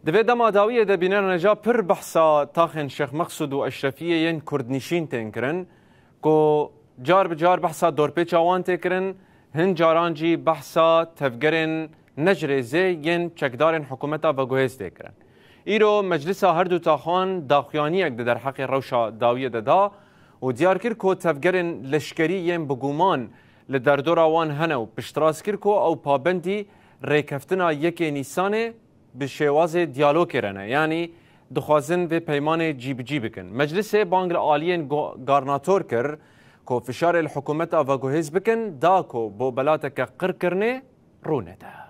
دوی دما داویه ده بینر نجا پر بحثا تاخن شیخ مقصود و اشرفیه ین کردنشین تنکرن کو جار بجار بحثا دورپیچ آوان تکرن هن جاران جی بحثا تفگرن نجرزه ین چکدارن حکومتا و گوهز تکرن ایرو مجلس هر دو تاخان داخیانی اگده در حق روشا داویه ده دا و دیار کر کو تفگرن لشکری ین بگومان لدردور آوان هنو پشتراز کر کو او پابندی ریکفتنا یک نیسانه به شواز دیالوگ کرنه یعنی دخوازن به پیمان جیب جیب کن مجلس بانگ عالیین گارناتور کر کو فشار الحکومت و گوهز بکن دا کو بو بلاتا که قر کرنه رونه ده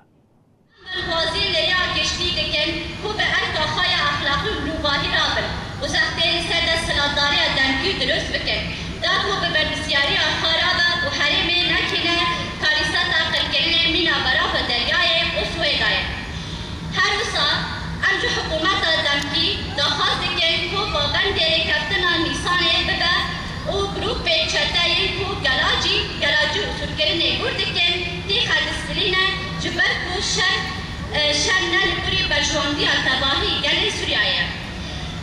الوزير ليا كشتي دكن هو بأركا خايا أخلاقي ونوباهي رابن وزختين سادة السلطاري دانكي دروس بكن دا هو ببردسياري خرابة وحريمي نكينة كاريساتا قلقلين مينا برافة درياي وسويداي هروسا أرجو حكومات دانكي دخواز دكن هو بغندي كفتنا نيساني ببا وجروب بيتشتاي هو جلاجي وسركريني بوردكن دي خادسفلينة جبركو شرنا لبوري برجواندي التباهي قال سوريا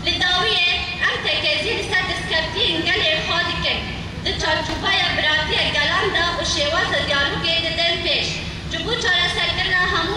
للداوية أم تكازي لسادس كابتين قال خادكن دتشارجوبايا براتيا قالاندا وشيوازا ديالوغي ددن بيش جبو چارا سرکرنا همو